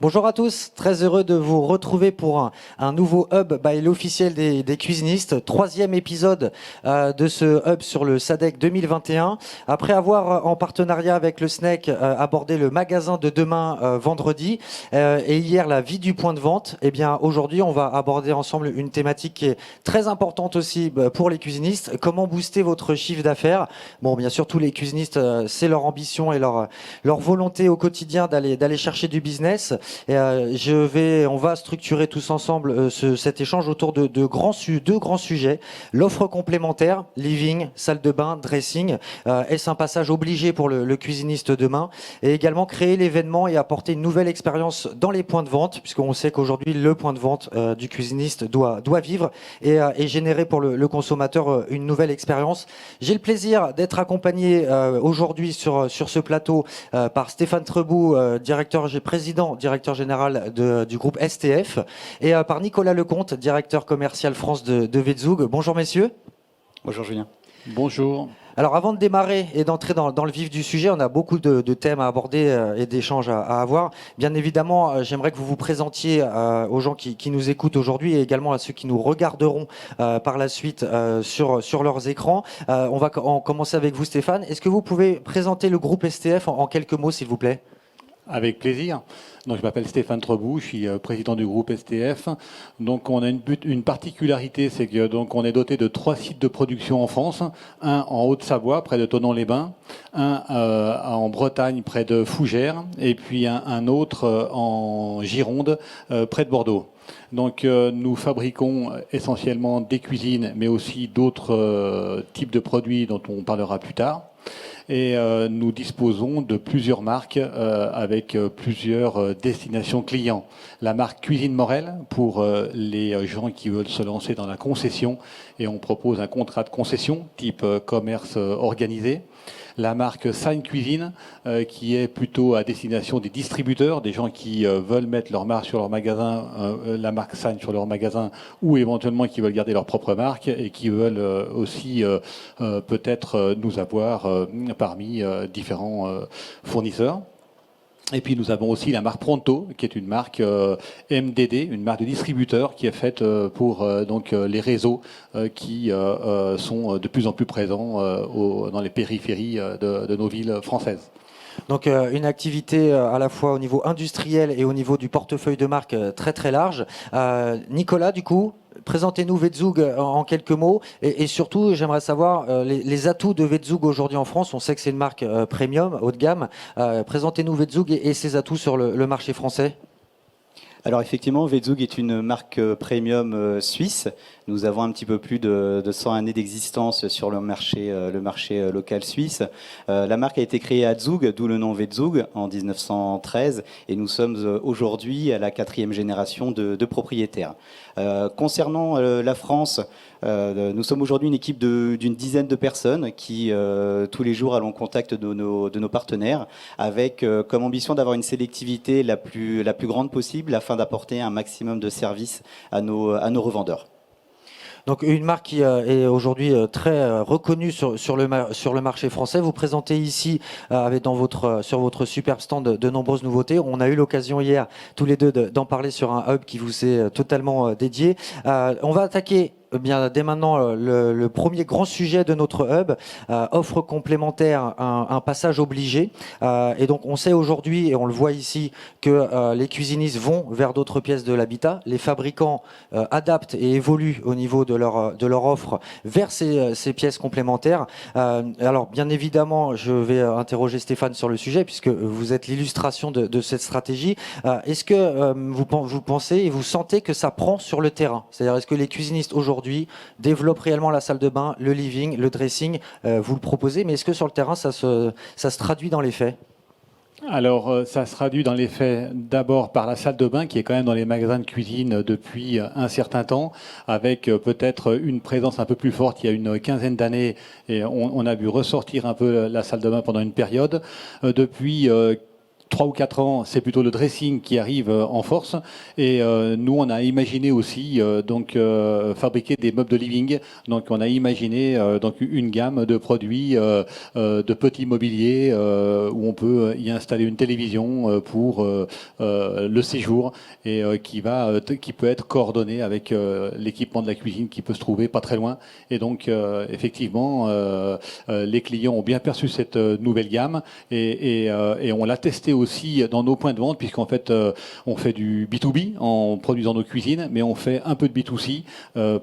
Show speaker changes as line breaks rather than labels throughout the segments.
Bonjour à tous, très heureux de vous retrouver pour un nouveau Hub by l'officiel des cuisinistes, troisième épisode de ce Hub sur le SADEC 2021. Après avoir en partenariat avec le SNEC abordé le magasin de demain vendredi et hier la vie du point de vente, eh bien aujourd'hui on va aborder ensemble une thématique qui est très importante aussi pour les cuisinistes, comment booster votre chiffre d'affaires. Bon, bien sûr tous les cuisinistes c'est leur ambition et leur volonté au quotidien d'aller chercher du business. Et on va structurer tous ensemble cet échange autour de deux grands sujets. L'offre complémentaire, living, salle de bain, dressing. Est-ce un passage obligé pour le cuisiniste demain? Et également créer l'événement et apporter une nouvelle expérience dans les points de vente, puisqu'on sait qu'aujourd'hui, le point de vente du cuisiniste doit vivre et générer pour le consommateur une nouvelle expérience. J'ai le plaisir d'être accompagné aujourd'hui sur ce plateau par Stéphane Treboux, directeur général du groupe STF, et par Nicolas Lecomte, directeur commercial France de Vetzug. Bonjour messieurs.
Bonjour Julien.
Bonjour.
Alors avant de démarrer et d'entrer dans le vif du sujet, on a beaucoup de thèmes à aborder et d'échanges à avoir. Bien évidemment, j'aimerais que vous vous présentiez aux gens qui nous écoutent aujourd'hui et également à ceux qui nous regarderont par la suite sur leurs écrans. On va commencer avec vous Stéphane. Est-ce que vous pouvez présenter le groupe STF en quelques mots s'il vous plaît ?
Avec plaisir. Donc, je m'appelle Stéphane Treboux, je suis président du groupe STF. Donc, on a une particularité, c'est que donc on est doté de 3 sites de production en France, un en Haute-Savoie, près de Thonon-les-Bains, un en Bretagne, près de Fougères, et puis un autre en Gironde, près de Bordeaux. Donc, nous fabriquons essentiellement des cuisines, mais aussi d'autres types de produits dont on parlera plus tard. Et nous disposons de plusieurs marques avec plusieurs destinations clients. La marque Cuisine Morel pour les gens qui veulent se lancer dans la concession et on propose un contrat de concession type commerce organisé. La marque Sign Cuisine qui est plutôt à destination des distributeurs, des gens qui veulent mettre leur marque sur leur magasin, la marque Sign sur leur magasin ou éventuellement qui veulent garder leur propre marque et qui veulent aussi peut-être nous avoir parmi différents fournisseurs. Et puis nous avons aussi la marque Pronto, qui est une marque MDD, une marque de distributeur qui est faite pour donc les réseaux qui sont de plus en plus présents dans les périphéries de nos villes françaises.
Donc une activité à la fois au niveau industriel et au niveau du portefeuille de marque très très large. Nicolas, du coup, présentez-nous Vetzug en quelques mots et surtout j'aimerais savoir les atouts de Vetzug aujourd'hui en France. On sait que c'est une marque premium, haut de gamme. Présentez-nous Vetzug et ses atouts sur le marché français.
Alors effectivement, Vetzug est une marque premium suisse. Nous avons un petit peu plus de 100 années d'existence sur le marché local suisse. La marque a été créée à Zug, d'où le nom Vetzug, en 1913. Et nous sommes aujourd'hui à la 4e génération de propriétaires. Concernant la France, nous sommes aujourd'hui une équipe d'une dizaine de personnes qui, tous les jours, allons au contact de nos partenaires avec comme ambition d'avoir une sélectivité la plus grande possible afin d'apporter un maximum de services à nos revendeurs.
Donc une marque qui est aujourd'hui très reconnue sur le marché français. Vous présentez ici sur votre superbe stand de nombreuses nouveautés. On a eu l'occasion hier tous les deux d'en parler sur un hub qui vous est totalement dédié. On va attaquer bien dès maintenant le premier grand sujet de notre hub, offre complémentaire, un passage obligé. Et donc on sait aujourd'hui, et on le voit ici, que les cuisinistes vont vers d'autres pièces de l'habitat. Les fabricants adaptent et évoluent au niveau de leur offre vers ces pièces complémentaires. Alors bien évidemment, je vais interroger Stéphane sur le sujet, puisque vous êtes l'illustration de cette stratégie. Est-ce que vous pensez et vous sentez que ça prend sur le terrain? C'est-à-dire, est-ce que les cuisinistes aujourd'hui développe réellement la salle de bain, le living, le dressing, vous le proposez, mais est-ce que sur le terrain ça se traduit dans les faits?
Alors, ça se traduit dans les faits d'abord par la salle de bain qui est quand même dans les magasins de cuisine depuis un certain temps, avec peut-être une présence un peu plus forte il y a une quinzaine d'années, et on a vu ressortir un peu la salle de bain pendant une période. Depuis 3 ou 4 ans, c'est plutôt le dressing qui arrive en force. Et nous, on a imaginé aussi fabriquer des meubles de living. Donc, on a imaginé donc une gamme de produits de petits mobiliers où on peut y installer une télévision pour le séjour et qui peut être coordonné avec l'équipement de la cuisine qui peut se trouver pas très loin. Et donc, effectivement, les clients ont bien perçu cette nouvelle gamme et on l'a testé aussi dans nos points de vente, puisqu'en fait, on fait du B2B en produisant nos cuisines, mais on fait un peu de B2C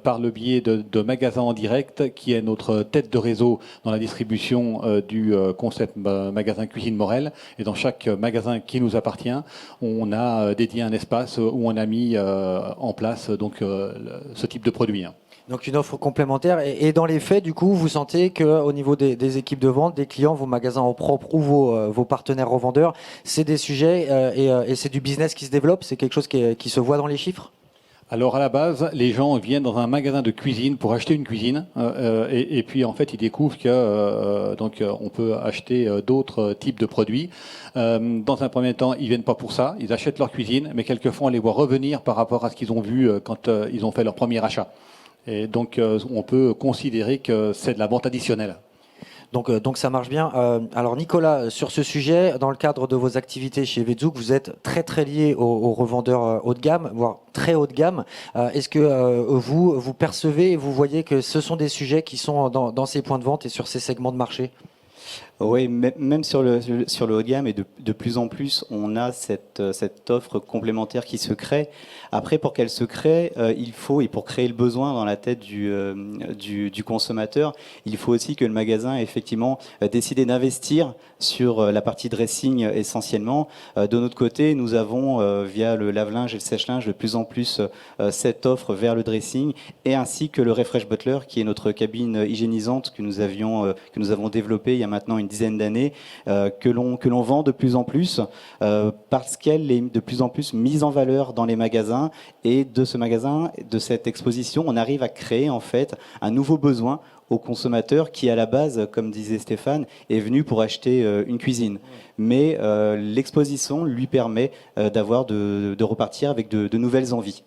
par le biais de magasins en direct, qui est notre tête de réseau dans la distribution du concept magasin Cuisine Morel. Et dans chaque magasin qui nous appartient, on a dédié un espace où on a mis en place ce type de produit.
Donc une offre complémentaire. Et dans les faits, du coup, vous sentez qu'au niveau des équipes de vente, des clients, vos magasins en propre ou vos partenaires revendeurs, c'est des sujets et c'est du business qui se développe, c'est quelque chose qui se voit dans les chiffres?
Alors à la base, les gens viennent dans un magasin de cuisine pour acheter une cuisine et puis en fait ils découvrent que on peut acheter d'autres types de produits. Dans un premier temps, ils viennent pas pour ça, ils achètent leur cuisine, mais quelquefois on les voit revenir par rapport à ce qu'ils ont vu quand ils ont fait leur premier achat. Et donc on peut considérer que c'est de la vente additionnelle.
Donc ça marche bien. Alors Nicolas, sur ce sujet, dans le cadre de vos activités chez Vetzug, vous êtes très lié aux revendeurs haut de gamme, voire très haut de gamme. Est-ce que vous percevez et vous voyez que ce sont des sujets qui sont dans ces points de vente et sur ces segments de marché?
Oui, même sur le haut de gamme, et de plus en plus, on a cette offre complémentaire qui se crée. Après, pour qu'elle se crée, il faut, et pour créer le besoin dans la tête du consommateur, il faut aussi que le magasin ait effectivement décidé d'investir sur la partie dressing essentiellement. De notre côté, nous avons, via le lave-linge et le sèche-linge, de plus en plus cette offre vers le dressing, et ainsi que le Refresh Butler, qui est notre cabine hygiénisante que nous avons développée il y a maintenant une dizaine d'années, que l'on vend de plus en plus parce qu'elle est de plus en plus mise en valeur dans les magasins. Et de ce magasin, de cette exposition, on arrive à créer en fait un nouveau besoin au consommateur qui, à la base, comme disait Stéphane, est venu pour acheter une cuisine. Mais l'exposition lui permet de repartir avec de nouvelles envies.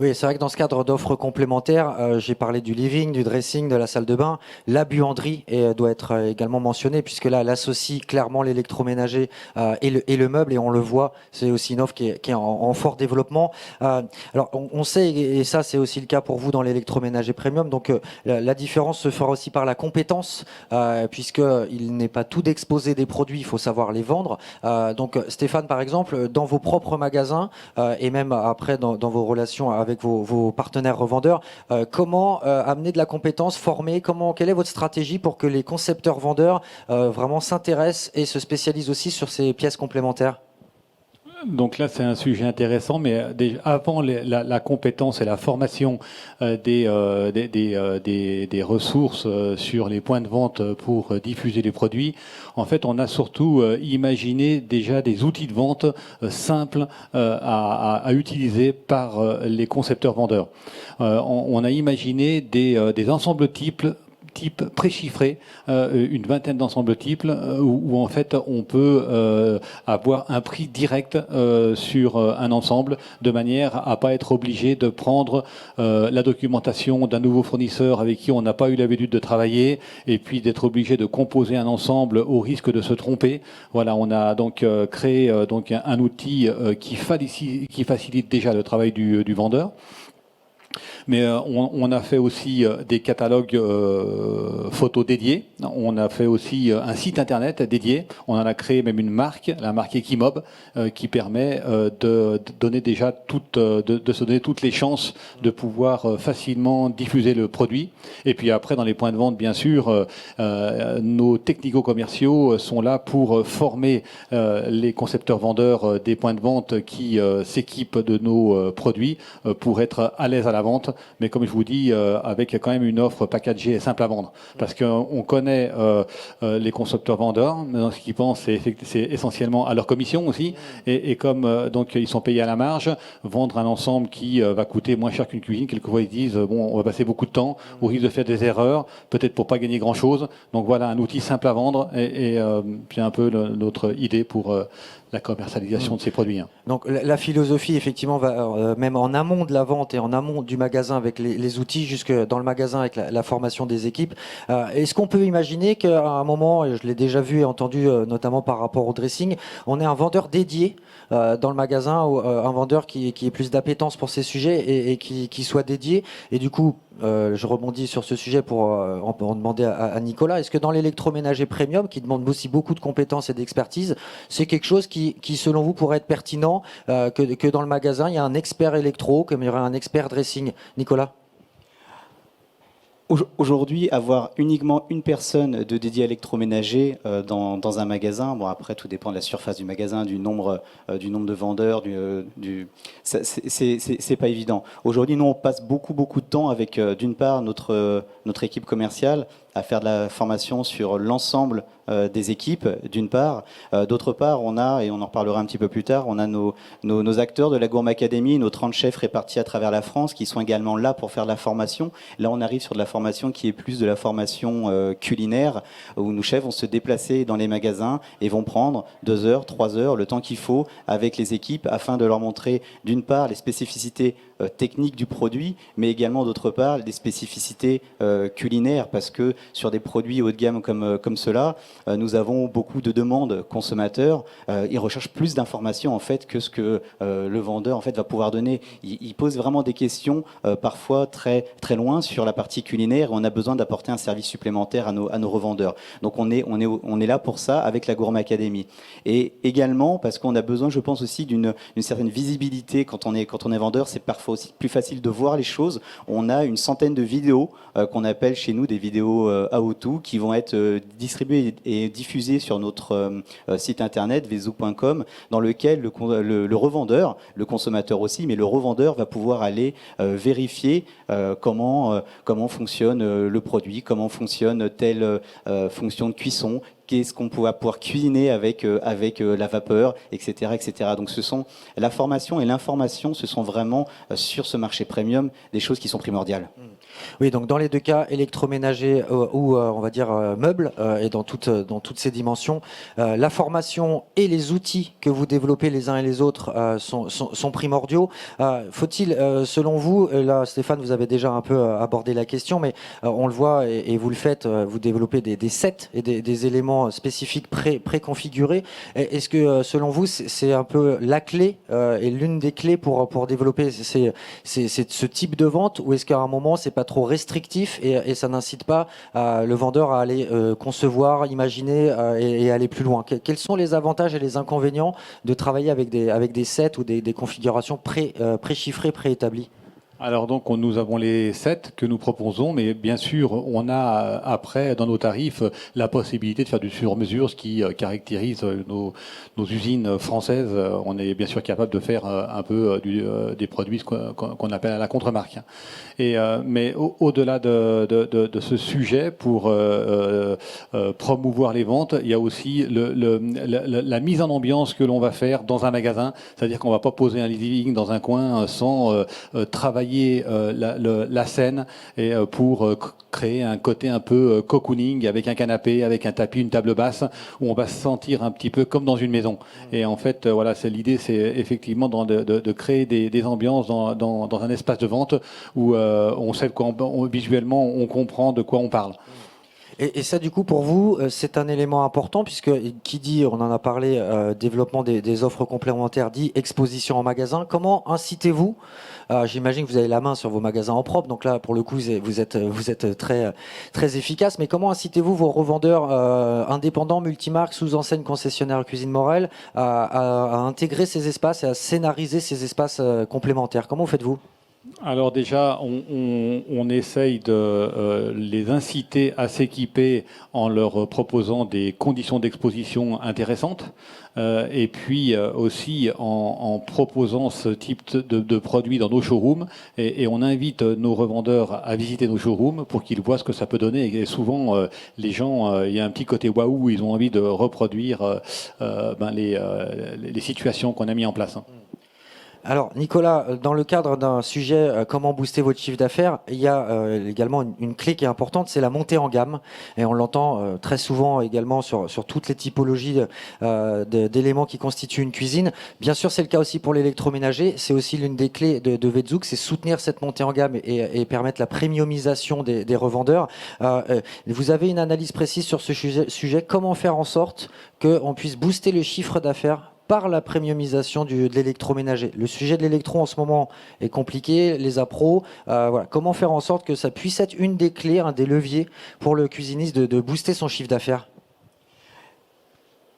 Oui, c'est vrai que dans ce cadre d'offres complémentaires, j'ai parlé du living, du dressing, de la salle de bain. La buanderie doit être également mentionnée, puisque là, elle associe clairement l'électroménager et le meuble, et on le voit, c'est aussi une offre qui est en fort développement. Alors, on sait, et ça c'est aussi le cas pour vous dans l'électroménager premium, donc la différence se fera aussi par la compétence, puisqu'il n'est pas tout d'exposer des produits, il faut savoir les vendre. Donc Stéphane, par exemple, dans vos propres magasins, et même après dans vos relations avec vos partenaires revendeurs, comment amener de la compétence, former, quelle est votre stratégie pour que les concepteurs vendeurs vraiment s'intéressent et se spécialisent aussi sur ces pièces complémentaires?
Donc là, c'est un sujet intéressant, mais avant la compétence et la formation des ressources sur les points de vente pour diffuser les produits, en fait, on a surtout imaginé déjà des outils de vente simples à utiliser par les concepteurs vendeurs. On a imaginé des ensembles types préchiffrés, une vingtaine d'ensembles types, où en fait on peut avoir un prix direct sur un ensemble, de manière à pas être obligé de prendre la documentation d'un nouveau fournisseur avec qui on n'a pas eu l'habitude de travailler, et puis d'être obligé de composer un ensemble au risque de se tromper. Voilà, on a donc créé un outil qui facilite déjà le travail du vendeur. Mais on a fait aussi des catalogues photos dédiés. On a fait aussi un site internet dédié. On en a créé même une marque, la marque Equimob, qui permet de donner déjà de se donner toutes les chances de pouvoir facilement diffuser le produit. Et puis après, dans les points de vente, bien sûr, nos technico-commerciaux sont là pour former les concepteurs-vendeurs des points de vente qui s'équipent de nos produits pour être à l'aise à la vente, mais comme je vous dis, avec quand même une offre packagée et simple à vendre. Parce qu'on connaît les concepteurs-vendeurs, mais ce qu'ils pensent, c'est essentiellement à leur commission aussi, et comme donc ils sont payés à la marge, vendre un ensemble qui va coûter moins cher qu'une cuisine, quelquefois ils disent, bon, on va passer beaucoup de temps, au risque de faire des erreurs, peut-être pour pas gagner grand-chose. Donc voilà, un outil simple à vendre, et c'est un peu notre idée pour la commercialisation de ces produits.
Donc la philosophie, effectivement, va même en amont de la vente et en amont du magasin avec les outils, jusque dans le magasin avec la formation des équipes. Est-ce qu'on peut imaginer qu'à un moment, et je l'ai déjà vu et entendu notamment par rapport au dressing, on ait un vendeur dédié dans le magasin, ou un vendeur qui ait plus d'appétence pour ces sujets et qui soit dédié. Et du coup, je rebondis sur ce sujet pour en demander à Nicolas. Est-ce que dans l'électroménager premium, qui demande aussi beaucoup de compétences et d'expertise, c'est quelque chose qui, selon vous, pourrait être pertinent, que dans le magasin, il y a un expert électro, comme il y aurait un expert dressing? Nicolas?
Aujourd'hui, avoir uniquement une personne de dédiée à l'électroménager dans un magasin, bon après tout dépend de la surface du magasin, du nombre de vendeurs, c'est pas évident. Aujourd'hui, nous on passe beaucoup de temps avec d'une part notre équipe commerciale à faire de la formation sur l'ensemble des équipes, d'une part. D'autre part, on a, et on en reparlera un petit peu plus tard, on a nos acteurs de la Gourmet Academy, nos 30 chefs répartis à travers la France, qui sont également là pour faire de la formation. Là, on arrive sur de la formation qui est plus de la formation culinaire, où nos chefs vont se déplacer dans les magasins et vont prendre 2 heures, 3 heures, le temps qu'il faut avec les équipes, afin de leur montrer, d'une part, les spécificités techniques du produit, mais également, d'autre part, des spécificités culinaires, parce que sur des produits haut de gamme comme cela, nous avons beaucoup de demandes consommateurs. Ils recherchent plus d'informations en fait que ce que le vendeur en fait va pouvoir donner. Il pose vraiment des questions parfois très loin sur la partie culinaire. On a besoin d'apporter un service supplémentaire à nos revendeurs. Donc on est là pour ça avec la Gourmet Academy. Et également parce qu'on a besoin, je pense aussi d'une certaine visibilité quand on est vendeur. C'est parfois aussi plus facile de voir les choses. On a une centaine de vidéos qu'on appelle chez nous des vidéos how-to qui vont être distribuées et diffusées sur notre site internet vezou.com, dans lequel le revendeur, le consommateur aussi, mais le revendeur va pouvoir aller vérifier comment fonctionne le produit, comment fonctionne telle fonction de cuisson, qu'est-ce qu'on va pouvoir cuisiner avec la vapeur, etc., etc. Donc la formation et l'information, ce sont vraiment sur ce marché premium des choses qui sont primordiales.
Oui, donc dans les deux cas, électroménager ou on va dire meubles, et dans toutes ces dimensions, la formation et les outils que vous développez les uns et les autres sont primordiaux. Faut-il, selon vous, là Stéphane, vous avez déjà un peu abordé la question, mais on le voit et vous le faites, vous développez des sets et des éléments spécifiques préconfigurés. Est-ce que selon vous, c'est un peu la clé et l'une des clés pour développer ce type de vente, ou est-ce qu'à un moment c'est pas trop restrictif et ça n'incite pas le vendeur à aller concevoir, imaginer et aller plus loin? Quels sont les avantages et les inconvénients de travailler avec des sets ou des configurations préchiffrées, préétablies?
Alors donc nous avons les sets que nous proposons, mais bien sûr on a après dans nos tarifs la possibilité de faire du sur-mesure, ce qui caractérise nos usines françaises. On est bien sûr capable de faire un peu des produits qu'on appelle à la contre-marque. Mais au-delà de ce sujet, pour promouvoir les ventes, il y a aussi la mise en ambiance que l'on va faire dans un magasin, c'est-à-dire qu'on ne va pas poser un living dans un coin sans travailler la scène et pour créer un côté un peu cocooning avec un canapé, avec un tapis, une table basse, où on va se sentir un petit peu comme dans une maison. Et en fait, voilà, l'idée, c'est effectivement de créer des ambiances dans un espace de vente où on sait visuellement on comprend de quoi on parle.
Et ça, du coup, pour vous, c'est un élément important, puisque qui dit, on en a parlé, développement des offres complémentaires, dit exposition en magasin. Comment incitez-vous, j'imagine que vous avez la main sur vos magasins en propre, donc là, pour le coup, vous êtes très efficace, mais comment incitez-vous vos revendeurs indépendants, multimarques, sous enseigne concessionnaire Cuisine Morel, à intégrer ces espaces et à scénariser ces espaces complémentaires? Comment faites-vous?
Alors déjà, on essaye de les inciter à s'équiper en leur proposant des conditions d'exposition intéressantes, et puis aussi en proposant ce type de produits dans nos showrooms, et on invite nos revendeurs à visiter nos showrooms pour qu'ils voient ce que ça peut donner. Et souvent, les gens, il y a un petit côté waouh, ils ont envie de reproduire les situations qu'on a mis en place.
Alors Nicolas, dans le cadre d'un sujet comment booster votre chiffre d'affaires, il y a également une clé qui est importante, c'est la montée en gamme. Et on l'entend très souvent également sur toutes les typologies d'éléments qui constituent une cuisine. Bien sûr, c'est le cas aussi pour l'électroménager. C'est aussi l'une des clés de Vetzug, c'est soutenir cette montée en gamme et permettre la premiumisation des revendeurs. Vous avez une analyse précise sur ce sujet. Comment faire en sorte qu'on puisse booster le chiffre d'affaires par la premiumisation de l'électroménager. Le sujet de l'électro en ce moment est compliqué, les appros, voilà. Comment faire en sorte que ça puisse être une des clés, un des leviers pour le cuisiniste de booster son chiffre d'affaires?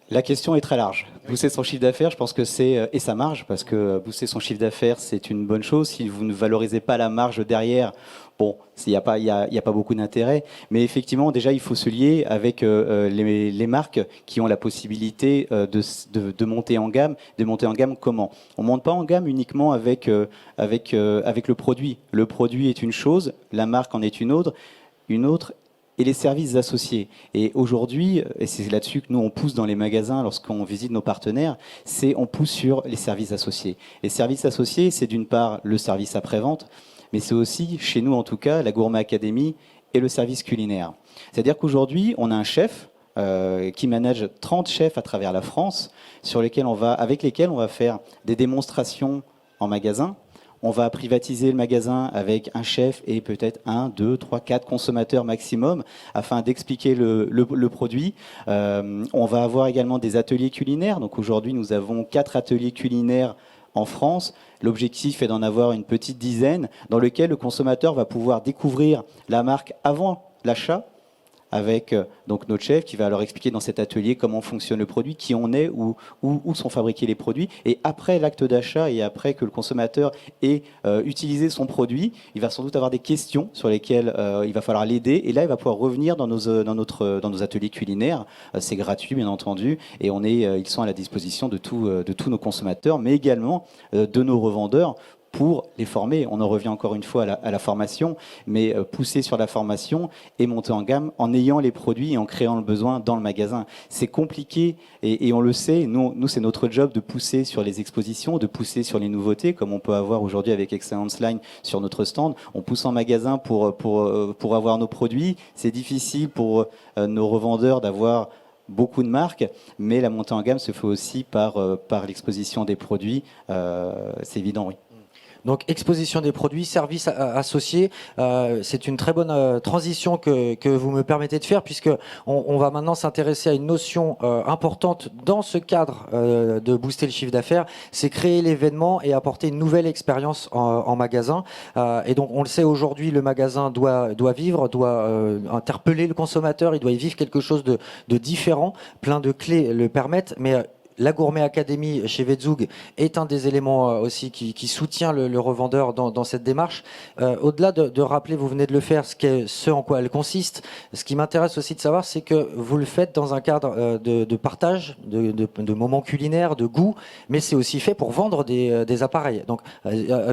La question est très large. Booster son chiffre d'affaires, je pense que c'est et sa marge, parce que booster son chiffre d'affaires, c'est une bonne chose. Si vous ne valorisez pas la marge derrière, bon, il n'y a pas beaucoup d'intérêt. Mais effectivement, déjà, il faut se lier avec les marques qui ont la possibilité de monter en gamme. De monter en gamme comment? On ne monte pas en gamme uniquement avec le produit. Le produit est une chose, la marque en est une autre. Et les services associés. Et aujourd'hui, et c'est là-dessus que nous on pousse dans les magasins lorsqu'on visite nos partenaires, on pousse sur les services associés. Les services associés, c'est d'une part le service après-vente, mais c'est aussi, chez nous en tout cas, la Gourmet Academy et le service culinaire. C'est-à-dire qu'aujourd'hui, on a un chef qui manage 30 chefs à travers la France, avec lesquels on va faire des démonstrations en magasin. On va privatiser le magasin avec un chef et peut-être 1, 2, 3, 4 consommateurs maximum afin d'expliquer le produit. On va avoir également des ateliers culinaires. Donc aujourd'hui, nous avons 4 ateliers culinaires en France. L'objectif est d'en avoir une petite dizaine dans lequel le consommateur va pouvoir découvrir la marque avant l'achat, avec donc notre chef qui va leur expliquer dans cet atelier comment fonctionne le produit, qui on est, où sont fabriqués les produits. Et après l'acte d'achat et après que le consommateur ait utilisé son produit, il va sans doute avoir des questions sur lesquelles il va falloir l'aider. Et là, il va pouvoir revenir dans nos ateliers culinaires. C'est gratuit, bien entendu. Et ils sont à la disposition de tous nos consommateurs, mais également de nos revendeurs, pour les former. On en revient encore une fois à la formation, mais pousser sur la formation et monter en gamme en ayant les produits et en créant le besoin dans le magasin. C'est compliqué et on le sait. Nous, c'est notre job de pousser sur les expositions, de pousser sur les nouveautés, comme on peut avoir aujourd'hui avec Excellence Line sur notre stand. On pousse en magasin pour avoir nos produits. C'est difficile pour nos revendeurs d'avoir beaucoup de marques, mais la montée en gamme se fait aussi par l'exposition des produits. C'est évident, oui.
Donc exposition des produits, services associés, c'est une très bonne transition que vous me permettez de faire, puisque on va maintenant s'intéresser à une notion importante dans ce cadre de booster le chiffre d'affaires, c'est créer l'événement et apporter une nouvelle expérience en magasin. Et donc on le sait aujourd'hui, le magasin doit vivre, doit interpeller le consommateur, il doit y vivre quelque chose de différent, plein de clés le permettent, mais la Gourmet Academy chez Vetzug est un des éléments aussi qui soutient le revendeur dans cette démarche. Au-delà de rappeler, vous venez de le faire, ce en quoi elle consiste, ce qui m'intéresse aussi de savoir, c'est que vous le faites dans un cadre de partage, de moments culinaires, de goût, mais c'est aussi fait pour vendre des appareils. Donc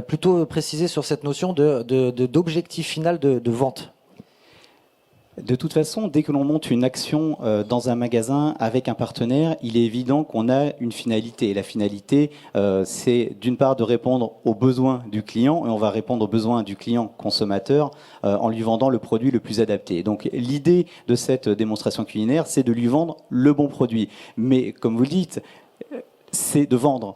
plutôt préciser sur cette notion d'objectif final de vente.
De toute façon, dès que l'on monte une action dans un magasin avec un partenaire, il est évident qu'on a une finalité. Et la finalité, c'est d'une part de répondre aux besoins du client, et on va répondre aux besoins du client consommateur en lui vendant le produit le plus adapté. Donc l'idée de cette démonstration culinaire, c'est de lui vendre le bon produit. Mais comme vous le dites, c'est de vendre.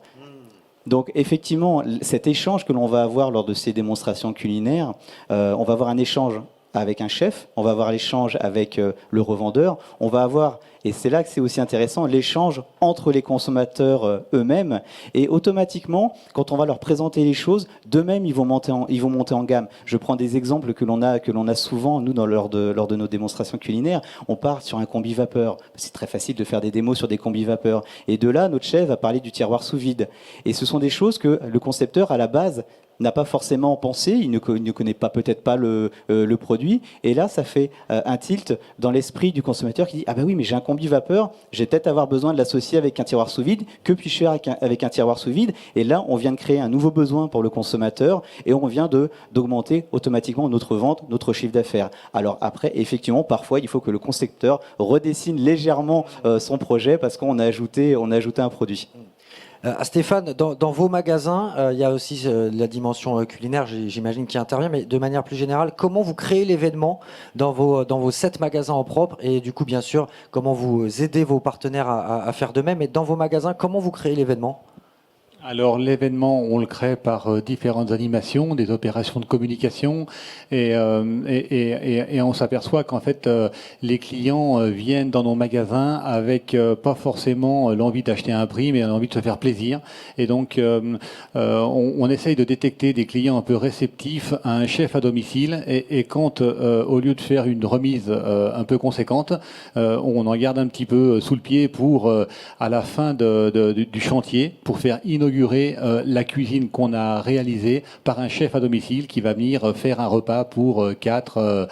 Donc effectivement, cet échange que l'on va avoir lors de ces démonstrations culinaires, on va avoir un échange avec un chef, on va avoir l'échange avec le revendeur, on va avoir, et c'est là que c'est aussi intéressant, l'échange entre les consommateurs eux-mêmes, et automatiquement, quand on va leur présenter les choses, d'eux-mêmes, ils vont monter en gamme. Je prends des exemples que l'on a souvent, nous, lors de nos démonstrations culinaires. On part sur un combi vapeur. C'est très facile de faire des démos sur des combis vapeur. Et de là, notre chef va parler du tiroir sous vide. Et ce sont des choses que le concepteur, à la base, n'a pas forcément pensé, il ne connaît peut-être pas le produit, et là ça fait un tilt dans l'esprit du consommateur qui dit ah ben oui mais j'ai un combi vapeur, je vais peut-être avoir besoin de l'associer avec un tiroir sous vide, que puis-je faire avec un tiroir sous vide? Et là on vient de créer un nouveau besoin pour le consommateur et on vient d'augmenter automatiquement notre vente, notre chiffre d'affaires. Alors après effectivement parfois il faut que le concepteur redessine légèrement son projet parce qu'on a ajouté un produit.
Stéphane, dans vos magasins, il y a aussi la dimension culinaire, j'imagine, qui intervient, mais de manière plus générale, comment vous créez l'événement dans vos 7 magasins en propre et du coup, bien sûr, comment vous aidez vos partenaires à faire de même. Et dans vos magasins, comment vous créez l'événement ?
Alors l'événement, on le crée par différentes animations, des opérations de communication, et on s'aperçoit qu'en fait les clients viennent dans nos magasins avec pas forcément l'envie d'acheter un prix, mais l'envie de se faire plaisir. Et donc on essaye de détecter des clients un peu réceptifs à un chef à domicile, et quand au lieu de faire une remise un peu conséquente, on en garde un petit peu sous le pied pour à la fin du chantier, pour faire inaugurer la cuisine qu'on a réalisée par un chef à domicile qui va venir faire un repas pour 4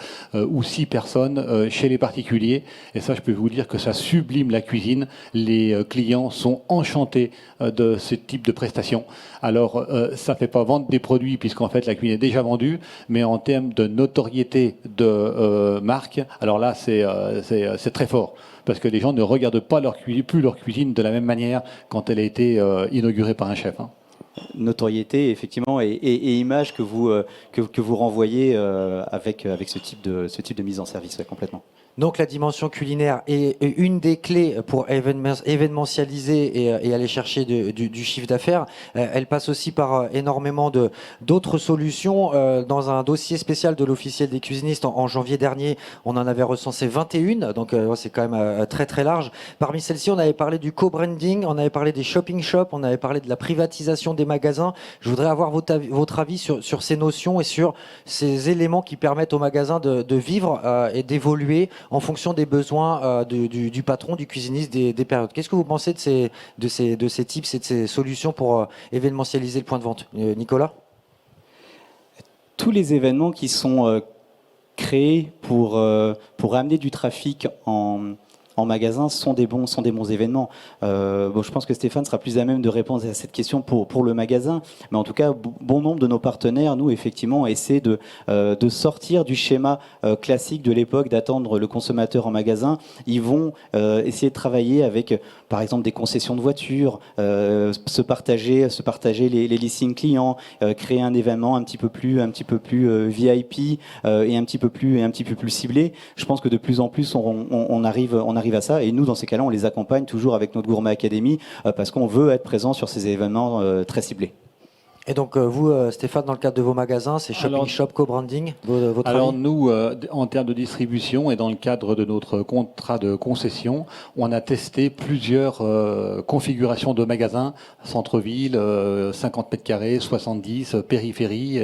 ou 6 personnes chez les particuliers. Et ça, je peux vous dire que ça sublime la cuisine. Les clients sont enchantés de ce type de prestations. Alors, ça ne fait pas vendre des produits puisqu'en fait la cuisine est déjà vendue, mais en termes de notoriété de marque, alors là, c'est très fort. Parce que les gens ne regardent pas plus leur cuisine de la même manière quand elle a été inaugurée par un chef.
Notoriété, effectivement, et image que vous renvoyez avec ce type de mise en service, ouais, complètement.
Donc la dimension culinaire est une des clés pour événementialiser et aller chercher du chiffre d'affaires. Elle passe aussi par énormément d'autres solutions. Dans un dossier spécial de l'officiel des cuisinistes en janvier dernier, on en avait recensé 21, donc c'est quand même très très large. Parmi celles-ci, on avait parlé du co-branding, on avait parlé des shopping shops, on avait parlé de la privatisation des magasins. Je voudrais avoir votre avis sur ces notions et sur ces éléments qui permettent aux magasins de vivre et d'évoluer en fonction des besoins du patron, du cuisiniste, des périodes. Qu'est-ce que vous pensez de ces tips et de ces solutions pour événementialiser le point de vente, Nicolas ?
Tous les événements qui sont créés pour amener du trafic en magasin sont des bons événements. Je pense que Stéphane sera plus à même de répondre à cette question pour le magasin, mais en tout cas, bon nombre de nos partenaires, nous, effectivement, essaient de sortir du schéma classique de l'époque d'attendre le consommateur en magasin. Ils vont essayer de travailler avec, par exemple, des concessions de voitures, se partager les leasing clients, créer un événement un petit peu plus VIP et un petit peu plus ciblé. Je pense que de plus en plus, on arrive à ça, et nous dans ces cas-là on les accompagne toujours avec notre Gourmet Academy parce qu'on veut être présent sur ces événements très ciblés.
Et donc vous, Stéphane, dans le cadre de vos magasins, c'est shopping shop, co-branding, votre
Alors
avis ?
nous, en termes de distribution et dans le cadre de notre contrat de concession, on a testé plusieurs configurations de magasins, centre-ville, 50 mètres carrés, 70, périphérie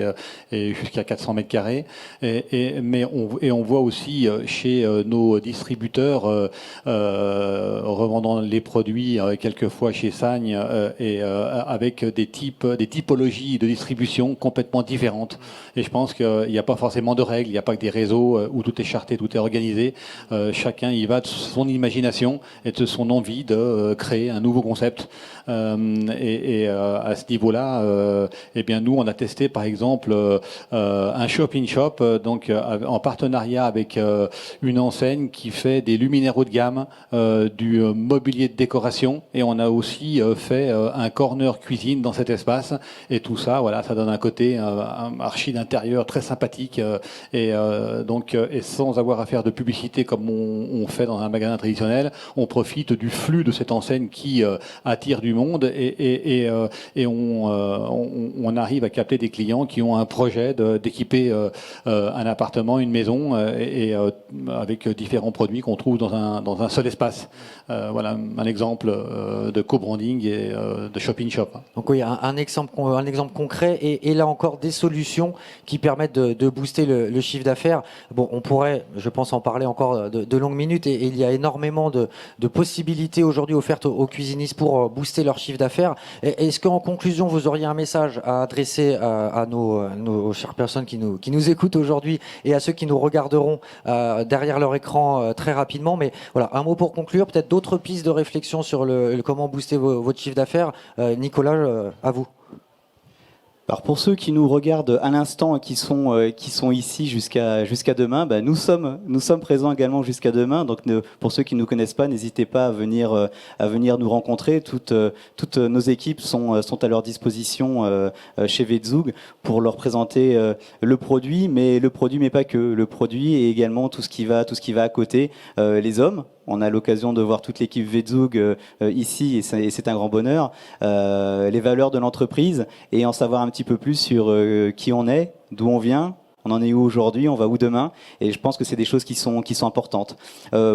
et jusqu'à 400 mètres carrés. Mais on voit aussi chez nos distributeurs revendant les produits quelquefois chez Sagne avec des typologies de distribution complètement différentes. Et je pense qu'il n'y a pas forcément de règles, il n'y a pas que des réseaux où tout est charté, tout est organisé. Chacun y va de son imagination et de son envie de créer un nouveau concept. À ce niveau-là, eh bien nous on a testé par exemple un shop-in-shop, donc en partenariat avec une enseigne qui fait des luminaires haut de gamme, du mobilier de décoration, et on a aussi fait un corner cuisine dans cet espace. Et tout ça, voilà, ça donne un côté un archi d'intérieur très sympathique et sans avoir à faire de publicité comme on fait dans un magasin traditionnel, on profite du flux de cette enseigne qui attire du monde et on arrive à capter des clients qui ont un projet d'équiper un appartement, une maison avec différents produits qu'on trouve dans un seul espace. Voilà un exemple de co-branding et de shopping shop.
Donc oui, un exemple concret et là encore des solutions qui permettent de booster le chiffre d'affaires. Bon, on pourrait, je pense, en parler encore de longues minutes et il y a énormément de possibilités aujourd'hui offertes aux cuisinistes pour booster leur chiffre d'affaires. Est-ce qu'en conclusion, vous auriez un message à adresser à nos chères personnes qui nous écoutent aujourd'hui et à ceux qui nous regarderont derrière leur écran très rapidement? Mais voilà, un mot pour conclure, peut-être d'autres pistes de réflexion sur comment booster votre chiffre d'affaires. Nicolas, à vous.
Alors pour ceux qui nous regardent à l'instant et qui sont ici jusqu'à demain, nous sommes présents également jusqu'à demain. Donc pour ceux qui ne nous connaissent pas, n'hésitez pas à venir nous rencontrer. Toutes nos équipes sont à leur disposition chez Vetzug pour leur présenter le produit, mais pas que le produit, et également tout ce qui va à côté, les hommes. On a l'occasion de voir toute l'équipe Vetzug ici, et c'est un grand bonheur. Les valeurs de l'entreprise, et en savoir un petit peu plus sur qui on est, d'où on vient. On en est où aujourd'hui, on va où demain, et je pense que c'est des choses qui sont importantes.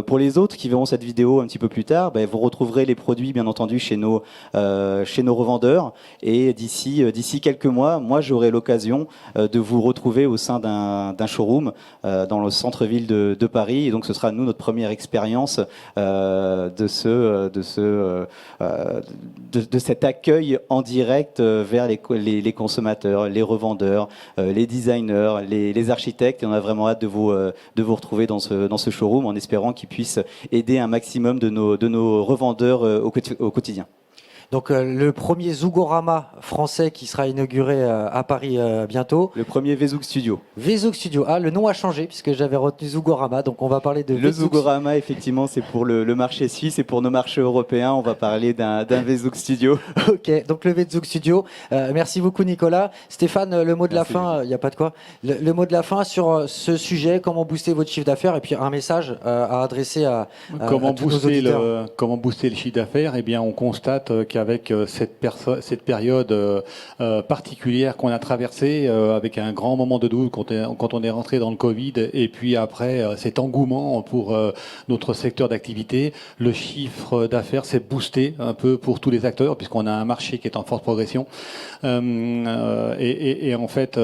Pour les autres qui verront cette vidéo un petit peu plus tard, vous retrouverez les produits bien entendu chez nos revendeurs, et d'ici quelques mois, moi j'aurai l'occasion de vous retrouver au sein d'un showroom dans le centre-ville de Paris, et donc ce sera nous notre première expérience de cet accueil en direct vers les consommateurs, les revendeurs, les designers, les architectes, et on a vraiment hâte de vous retrouver dans ce showroom, en espérant qu'ils puissent aider un maximum de nos revendeurs au quotidien.
Donc le premier Zugorama français qui sera inauguré à Paris bientôt.
Le premier Vetzug Studio.
Vetzug Studio. Ah, le nom a changé puisque j'avais retenu Zugorama, donc on va parler de
le Zugorama. Effectivement, c'est pour le marché suisse, et pour nos marchés européens, on va parler d'un Vetzug Studio.
Ok, donc le Vetzug Studio. Merci beaucoup Nicolas. Stéphane, le mot de la fin, il n'y a pas de quoi. Le mot de la fin sur ce sujet, comment booster votre chiffre d'affaires, et puis un message à adresser à tous nos auditeurs.
Comment booster le chiffre d'affaires? Eh bien, on constate qu'avec cette période particulière qu'on a traversée, avec un grand moment de doute quand on est rentré dans le Covid, et puis après cet engouement pour notre secteur d'activité, le chiffre d'affaires s'est boosté un peu pour tous les acteurs, puisqu'on a un marché qui est en forte progression. Et en fait,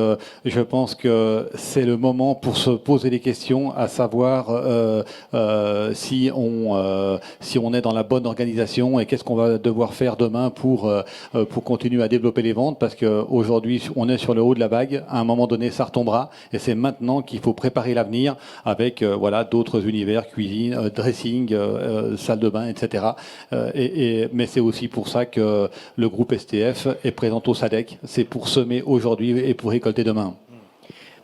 je pense que c'est le moment pour se poser des questions, à savoir si on est dans la bonne organisation, et qu'est-ce qu'on va devoir faire demain pour continuer à développer les ventes, parce qu'aujourd'hui on est sur le haut de la vague, à un moment donné ça retombera, et c'est maintenant qu'il faut préparer l'avenir avec d'autres univers, cuisine, dressing, salle de bain, etc. Mais c'est aussi pour ça que le groupe STF est présent au SADEC, c'est pour semer aujourd'hui et pour récolter demain.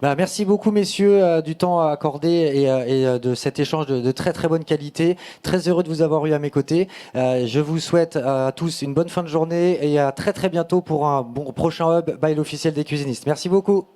Merci beaucoup messieurs du temps accordé et de cet échange de très très bonne qualité. Très heureux de vous avoir eu à mes côtés. Je vous souhaite à tous une bonne fin de journée, et à très très bientôt pour un bon prochain hub by l'officiel des cuisinistes. Merci beaucoup.